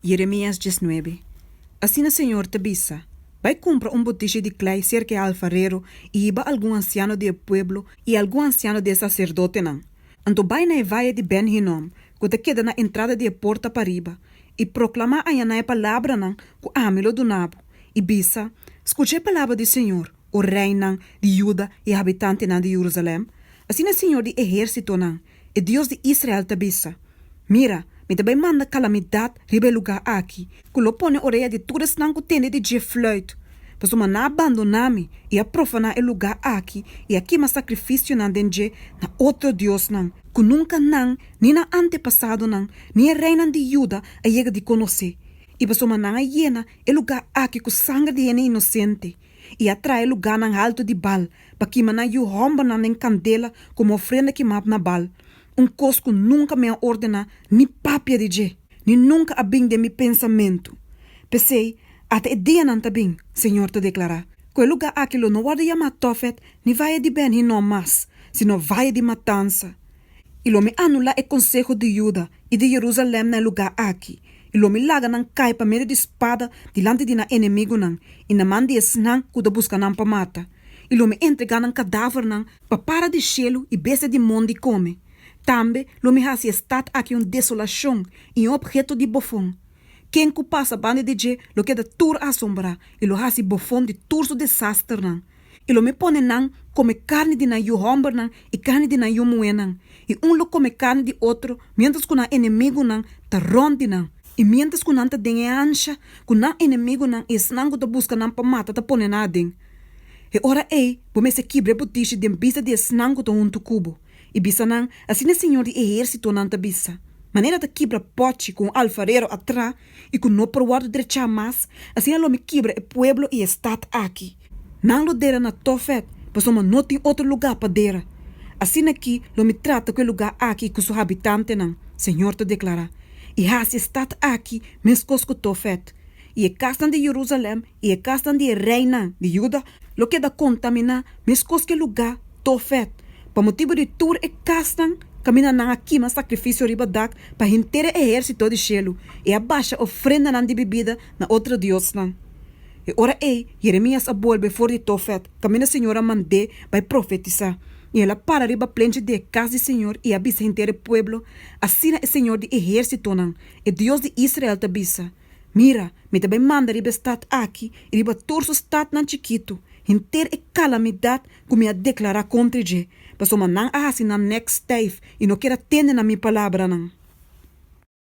Jeremías 19. Assim o Senhor te avisa. Vai comprar botija de clay cerca de alfarero e iba algum anciano de pueblo e algum anciano de sacerdote não. Então vai na vaia de Ben Hinnom, que te queda na entrada de porta pariba, e proclama a palavra não, que amilo do nabo. E bisa, escute a palavra do Senhor, o rei não, de Juda e habitante não de Jerusalém. Assim o Senhor de exército não, e Deus de Israel te avisa. Mira, me também manda calamidade ribe lugar aqui, que lo pone orelha de todas não que tem de fluito. Pois uma não abandonar-me e a profanar o lugar aqui, e aqui mas sacrifício não denge na outro Deus não, que nunca não, nem na antepassado não, nem a reina de Juda a chega de conhecer. E pois uma não a llena o lugar aqui com sangue de gente inocente. E atrai o lugar não alto de bal, para que mana you romba não em candela como ofrenda que map na bal. Cosco nunca me ordena, ni papia de je, ni nunca abing de mi pensamento. Pensei, até dia não tá bem, Senhor te declara. Que o lugar aquilo não vai chamar Tofet, ni vai de Ben Hinnom mas, sino vai de matança. E lo me anula o consejo de Juda e de Jerusalém na lugar aqui. E lo me laga não cai para meio de espada dilante de na inimigo não, e na mão de esnang que busca não para mata. E lo me entrega não cadáver não, para de gelo e besta de monde come. Também, lo me hace estat aqui desolação e objeto de bofão. Quem que passa bande de je, lo que da tur assombra, e lo hace bofão de turso desastre não. E lo me pone não, come carne de na yu homber não, e carne de na yu mue não. E lo come carne de outro, mientras que na inimigo não, ta ronde não. E mientras que não ta dengue ancha, que na inimigo não, e snango ta busca não pa mata, ta pone nading. E ora bo me se quibre butiche de bisa de snango ta unto cubo. E bisa não, assim o Senhor de exército não te bisa. Maneira de quebra pote com alfarero atrás e com no provardo direita mais, assim ela me quebra o pueblo e estado aqui. Não lo dera na Tofet, pois não tem outro lugar para dera. Assim aqui, lo me trata com o lugar aqui com seu habitante não, Senhor te declara. E assim estado aqui, mescos com Tofet. E a casa de Jerusalém e a casa de reina de Juda, lo que da contaminar, mescos que lugar Tofet. Por motivo de tur e castan, camina na aqui mas sacrifício riba dak para inteiro exército de gelo e abaixa ofrenda nan de bebida na outro Deus nan. E ora Jeremias abolbe for de Tofet, camina a senhora mande vai profetizar. E ela para riba plente de casa de Senhor e avisa inteiro pueblo, assim é Senhor de exército nan, e Deus de Israel te avisa. Mira, me também manda riba estat aqui e riba turso estat nan chiquito. Inteira e calamidade que me a declarar contra je. Mas uma não assim na next stave e não quer atender na minha palavra não.